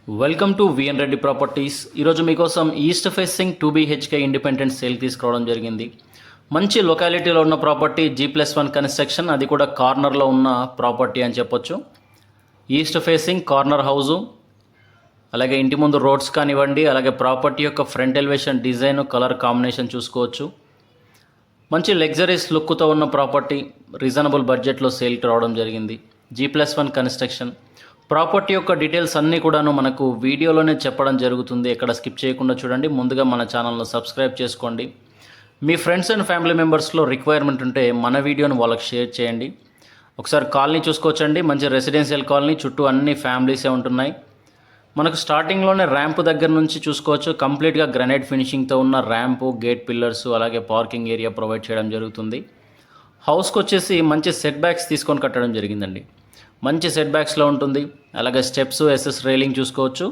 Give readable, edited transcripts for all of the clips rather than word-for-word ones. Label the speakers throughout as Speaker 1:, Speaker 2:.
Speaker 1: Welcome to VN Reddy properties. ఈరోజు మీకోసం east facing 2BHK independent sale తీసుకురావడం జరిగింది. మంచి లొకాలిటీలో ఉన్న ప్రాపర్టీ, G+1 కన్స్ట్రక్షన్, అది కూడా కార్నర్లో ఉన్న ప్రాపర్టీ అని చెప్పొచ్చు. ఈస్ట్ ఫేసింగ్ కార్నర్ హౌజు, అలాగే ఇంటి ముందు రోడ్స్ కానివ్వండి, అలాగే ప్రాపర్టీ యొక్క front elevation design, colour combination చూసుకోవచ్చు. మంచి లగ్జరీస్ లుక్తో ఉన్న ప్రాపర్టీ, రీజనబుల్ బడ్జెట్లో సేల్కి రావడం జరిగింది. G+1 construction. ప్రాపర్టీ యొక్క డీటెయిల్స్ అన్నీ కూడాను మనకు వీడియోలోనే చెప్పడం జరుగుతుంది. ఎక్కడ స్కిప్ చేయకుండా చూడండి. ముందుగా మన ఛానల్ను సబ్స్క్రైబ్ చేసుకోండి. మీ ఫ్రెండ్స్ అండ్ ఫ్యామిలీ మెంబర్స్లో రిక్వైర్మెంట్ ఉంటే మన వీడియోను వాళ్ళకి షేర్ చేయండి. ఒకసారి కాలనీ చూసుకోవచ్చండి. మంచి రెసిడెన్షియల్ కాలనీ, చుట్టూ అన్ని ఫ్యామిలీసే ఉంటున్నాయి. మనకు స్టార్టింగ్లోనే ర్యాంపు దగ్గర నుంచి చూసుకోవచ్చు. కంప్లీట్గా గ్రానైట్ ఫినిషింగ్తో ఉన్న ర్యాంపు, గేట్ పిల్లర్స్, అలాగే పార్కింగ్ ఏరియా ప్రొవైడ్ చేయడం జరుగుతుంది. హౌస్కి వచ్చేసి మంచి సెట్ బ్యాక్స్ తీసుకొని కట్టడం జరిగిందండి. మంచి సెట్ బ్యాక్స్లో ఉంటుంది. అలాగే స్టెప్స్, ఎస్ఎస్ రైలింగ్ చూసుకోవచ్చు.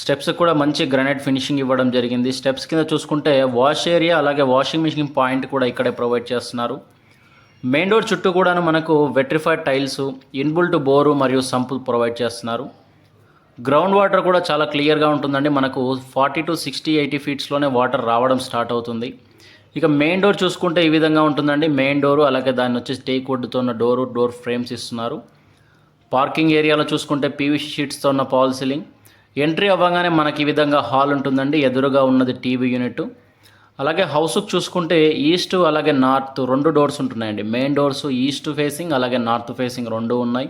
Speaker 1: స్టెప్స్ కూడా మంచి గ్రానైట్ ఫినిషింగ్ ఇవ్వడం జరిగింది. స్టెప్స్ కింద చూసుకుంటే వాష్ ఏరియా, అలాగే వాషింగ్ మిషన్ పాయింట్ కూడా ఇక్కడే ప్రొవైడ్ చేస్తున్నారు. మెయిన్ డోర్ చుట్టూ కూడాను మనకు వెట్రిఫైడ్ టైల్స్, ఇన్బుల్ట్ బోరు మరియు సంపు ప్రొవైడ్ చేస్తున్నారు. గ్రౌండ్ వాటర్ కూడా చాలా క్లియర్గా ఉంటుందండి. మనకు 40 to 60, 80 ఫీట్స్లోనే వాటర్ రావడం స్టార్ట్ అవుతుంది. ఇక మెయిన్ డోర్ చూసుకుంటే ఈ విధంగా ఉంటుందండి. మెయిన్ డోరు, అలాగే దాన్ని వచ్చేసి టేక్ వుడ్తో ఉన్న డోర్ ఫ్రేమ్స్ ఇస్తున్నారు. పార్కింగ్ ఏరియాలో చూసుకుంటే పీవీసీ షీట్స్తో ఉన్న పాల్ సీలింగ్. ఎంట్రీ అవ్వగానే మనకి ఈ విధంగా హాల్ ఉంటుందండి. ఎదురుగా ఉన్నది టీవీ యూనిట్. అలాగే హౌస్కి చూసుకుంటే ఈస్ట్ అలాగే నార్త్ 2 డోర్స్ ఉంటున్నాయండి. మెయిన్ డోర్స్ ఈస్ట్ ఫేసింగ్, అలాగే నార్త్ ఫేసింగ్ 2 ఉన్నాయి.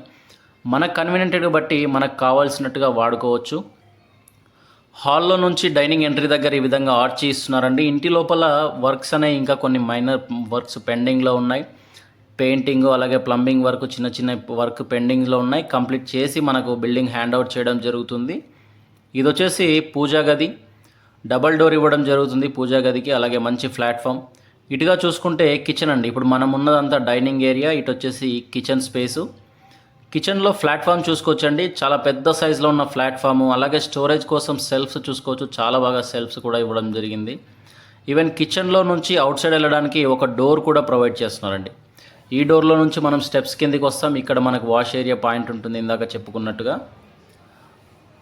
Speaker 1: మనకు కన్వీనియంట్గా బట్టి మనకు కావాల్సినట్టుగా వాడుకోవచ్చు. హాల్లో నుంచి డైనింగ్ ఎంట్రీ దగ్గర ఈ విధంగా ఆర్చ్ ఇస్తున్నారండి. ఇంటి లోపల వర్క్స్ అనేవి ఇంకా కొన్ని మైనర్ వర్క్స్ పెండింగ్లో ఉన్నాయి. పెయింటింగ్, అలాగే ప్లంబింగ్ వర్క్, చిన్న వర్క్ పెండింగ్లో ఉన్నాయి. కంప్లీట్ చేసి మనకు బిల్డింగ్ హ్యాండ్ అవుట్ చేయడం జరుగుతుంది. ఇది వచ్చేసి పూజా గది, డబల్ డోర్ ఇవ్వడం జరుగుతుంది పూజా గదికి. అలాగే మంచి ప్లాట్ఫామ్. ఇటుగా చూసుకుంటే కిచెన్ అండి. ఇప్పుడు మనం ఉన్నదంతా డైనింగ్ ఏరియా, ఇటు వచ్చేసి కిచెన్ స్పేసు. కిచెన్లో ప్లాట్ఫామ్ చూసుకోవచ్చండి. చాలా పెద్ద సైజులో ఉన్న ప్లాట్ఫాము. అలాగే స్టోరేజ్ కోసం సెల్ఫ్స్ చూసుకోవచ్చు. చాలా బాగా సెల్ఫ్స్ కూడా ఇవ్వడం జరిగింది. ఈవెన్ కిచెన్లో నుంచి అవుట్ సైడ్ వెళ్ళడానికి ఒక డోర్ కూడా ప్రొవైడ్ చేస్తున్నారండి. ఈ డోర్లో నుంచి మనం స్టెప్స్ కిందికి వస్తాం. ఇక్కడ మనకు వాష్ ఏరియా పాయింట్ ఉంటుంది, ఇందాక చెప్పుకున్నట్టుగా.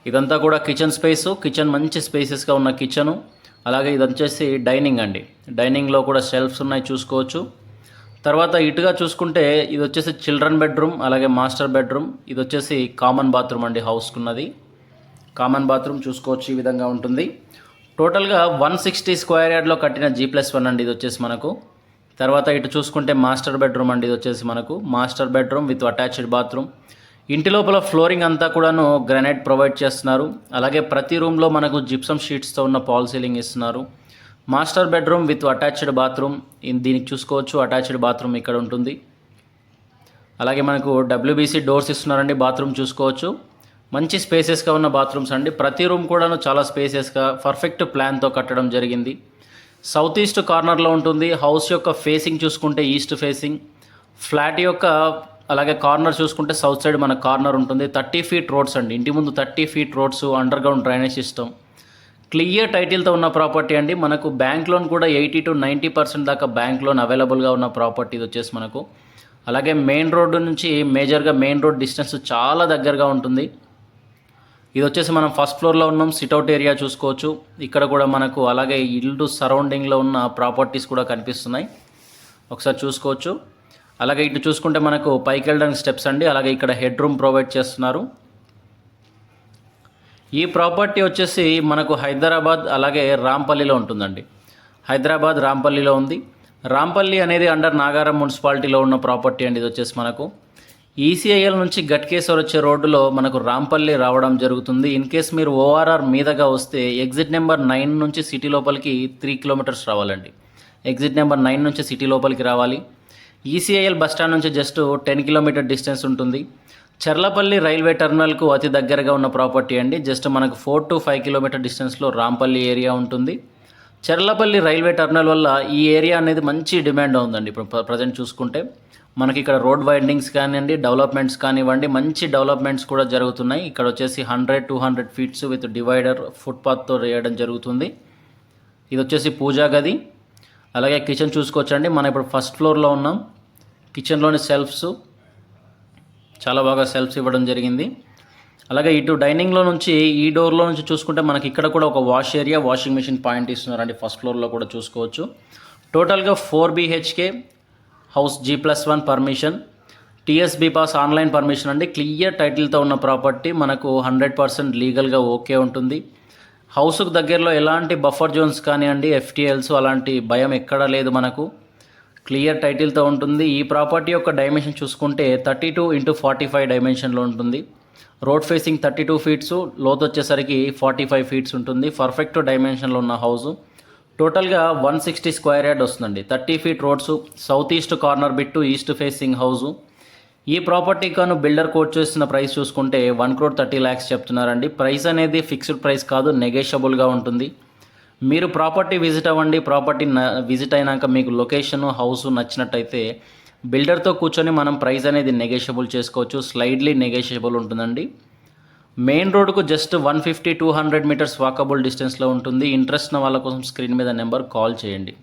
Speaker 1: ఇదంతా కూడా కిచెన్ స్పేసు. కిచెన్ మంచి స్పేసెస్గా ఉన్న కిచెను. అలాగే ఇది వచ్చేసి డైనింగ్ అండి. డైనింగ్లో కూడా షెల్ఫ్స్ ఉన్నాయి, చూసుకోవచ్చు. తర్వాత ఇటుగా చూసుకుంటే ఇది వచ్చేసి చిల్డ్రన్ బెడ్రూమ్, అలాగే మాస్టర్ బెడ్రూమ్. ఇది వచ్చేసి కామన్ బాత్రూమ్ అండి. హౌస్కున్నది కామన్ బాత్రూమ్ చూసుకోవచ్చు. ఈ విధంగా ఉంటుంది. టోటల్గా 160 స్క్వేర్ యార్డ్లో కట్టిన G+1 అండి ఇది వచ్చేసి మనకు. తర్వాత ఇటు చూసుకుంటే మాస్టర్ బెడ్రూమ్ అండి. ఇది వచ్చేసి మనకు master bedroom with attached bathroom. ఇంటి లోపల ఫ్లోరింగ్ అంతా కూడాను గ్రానైట్ ప్రొవైడ్ చేస్తున్నారు. అలాగే ప్రతి రూమ్లో మనకు జిప్సమ్ షీట్స్తో ఉన్న పాల్ సీలింగ్ ఇస్తున్నారు. Master bedroom with attached bathroom. దీనికి చూసుకోవచ్చు, అటాచ్డ్ బాత్రూమ్ ఇక్కడ ఉంటుంది. అలాగే మనకు WBC డోర్స్ ఇస్తున్నారండి. బాత్రూమ్ చూసుకోవచ్చు. మంచి స్పేసెస్గా ఉన్న బాత్రూమ్స్ అండి. ప్రతి రూమ్ కూడాను చాలా స్పేసెస్గా పర్ఫెక్ట్ ప్లాన్తో కట్టడం జరిగింది. సౌత్ ఈస్ట్ కార్నర్లో ఉంటుంది. హౌస్ యొక్క ఫేసింగ్ చూసుకుంటే ఈస్ట్ ఫేసింగ్. ఫ్లాట్ యొక్క అలాగే కార్నర్ చూసుకుంటే సౌత్ సైడ్ మన కార్నర్ ఉంటుంది. 30 ఫీట్ రోడ్స్ అండి. ఇంటి ముందు 30 feet roads, under ground drainage system. Clear టైటిల్తో ఉన్న ప్రాపర్టీ అండి. మనకు బ్యాంక్ లోన్ కూడా 80 to 90% దాకా బ్యాంక్ లోన్ అవైలబుల్గా ఉన్న ప్రాపర్టీ ఇది వచ్చేసి మనకు. అలాగే మెయిన్ రోడ్డు నుంచి మేజర్గా మెయిన్ రోడ్ డిస్టెన్స్ చాలా దగ్గరగా ఉంటుంది. ఇది వచ్చేసి మనం ఫస్ట్ ఫ్లోర్లో ఉన్నాం. సిట్అవుట్ ఏరియా చూసుకోవచ్చు. ఇక్కడ కూడా మనకు అలాగే ఇల్లు సరౌండింగ్లో ఉన్న ప్రాపర్టీస్ కూడా కనిపిస్తున్నాయి, ఒకసారి చూసుకోవచ్చు. అలాగే ఇటు చూసుకుంటే మనకు పైకి వెళ్ళడానికి స్టెప్స్ అండి. అలాగే ఇక్కడ హెడ్ రూమ్ ప్రొవైడ్ చేస్తున్నారు. ఈ ప్రాపర్టీ వచ్చేసి మనకు హైదరాబాద్ అలాగే రాంపల్లిలో ఉంటుందండి. హైదరాబాద్ రాంపల్లిలో ఉంది. రాంపల్లి అనేది అండర్ నాగారం మున్సిపాలిటీలో ఉన్న ప్రాపర్టీ అండి. ఇది వచ్చేసి మనకు ECIL నుంచి గట్కేశ్వర్ వచ్చే రోడ్డులో మనకు రాంపల్లి రావడం జరుగుతుంది. ఇన్ కేస్ మీరు ORR మీదగా వస్తే ఎగ్జిట్ నెంబర్ 9 నుంచి సిటీ లోపలికి 3 కిలోమీటర్స్ రావాలండి. ఎగ్జిట్ నెంబర్ 9 నుంచి సిటీ లోపలికి రావాలి. ECIL బస్టాండ్ నుంచి జస్ట్ 10 కిలోమీటర్ డిస్టెన్స్ ఉంటుంది. చర్లపల్లి రైల్వే టర్మినల్కు అతి దగ్గరగా ఉన్న ప్రాపర్టీ అండి. జస్ట్ మనకు 4 to 5 కిలోమీటర్ డిస్టెన్స్లో రాంపల్లి ఏరియా ఉంటుంది. చర్లపల్లి రైల్వే టర్మినల్ వల్ల ఈ ఏరియా అనేది మంచి డిమాండ్ ఉందండి. ఇప్పుడు ప్రజెంట్ చూసుకుంటే మనకి ఇక్కడ రోడ్ వైండింగ్స్ కానివ్వండి, డెవలప్మెంట్స్ కానివ్వండి, మంచి డెవలప్మెంట్స్ కూడా జరుగుతున్నాయి. ఇక్కడ వచ్చేసి 100-200 ఫీట్స్ విత్ డివైడర్ ఫుట్పాత్తో వేయడం జరుగుతుంది. ఇది వచ్చేసి పూజా గది. అలాగే కిచెన్ చూసుకోవచ్చండి. మనం ఇప్పుడు ఫస్ట్ ఫ్లోర్లో ఉన్నాం. కిచెన్లోని సెల్ఫ్స్ చాలా బాగా సెల్ఫ్స్ ఇవ్వడం జరిగింది. అలాగే ఇటు డైనింగ్లో నుంచి ఈ డోర్లో నుంచి చూసుకుంటే మనకి ఇక్కడ కూడా ఒక wash area, washing machine point ఇస్తున్నారండి. ఫస్ట్ ఫ్లోర్లో కూడా చూసుకోవచ్చు. టోటల్గా 4 BHK house, G+1 permission, TSB pass online permission అండి. క్లియర్ టైటిల్తో ఉన్న ప్రాపర్టీ, మనకు 100% లీగల్గా ఓకే ఉంటుంది. హౌస్కు దగ్గరలో ఎలాంటి బఫర్ జోన్స్ కానివ్వండి, FTLs అలాంటి భయం ఎక్కడా లేదు. మనకు క్లియర్ టైటిల్తో ఉంటుంది. ఈ ప్రాపర్టీ యొక్క డైమెన్షన్ చూసుకుంటే 32x45 డైమెన్షన్లో ఉంటుంది. రోడ్ ఫేసింగ్ 32 ఫీట్స్, లోతు వచ్చేసరికి 45 ఫీట్స్ ఉంటుంది. పర్ఫెక్ట్ డైమెన్షన్లో ఉన్న హౌస్. టోటల్గా 160 స్క్వేర్ యార్డ్ వస్తుందండి. 30 feet roads, south east corner bit, east facing house. ఈ ప్రాపర్టీ కాను బిల్డర్ కోట్ చేస్తున్న ప్రైస్ చూసుకుంటే 1,30,00,000 చెప్తున్నారండి. ప్రైస్ అనేది ఫిక్స్డ్ ప్రైస్ కాదు, నెగోషియబుల్గా ఉంటుంది. మీరు ప్రాపర్టీ విజిట్ అవ్వండి. ప్రాపర్టీ విజిట్ అయినాక మీకు లొకేషన్, హౌస్ నచ్చినట్టయితే బిల్డర్తో కూర్చొని మనం ప్రైస్ అనేది నెగోషియబుల్ చేసుకోవచ్చు. స్లైడ్లీ నెగోషియబుల్ ఉంటుందండి. మెయిన్ రోడ్కు జస్ట్ 150-200 మీటర్స్ వాకబుల్ డిస్టెన్స్లో ఉంటుంది. ఇంట్రెస్ట్ ఉన్న వాళ్ళ కోసం స్క్రీన్ మీద నెంబర్ కాల్ చేయండి.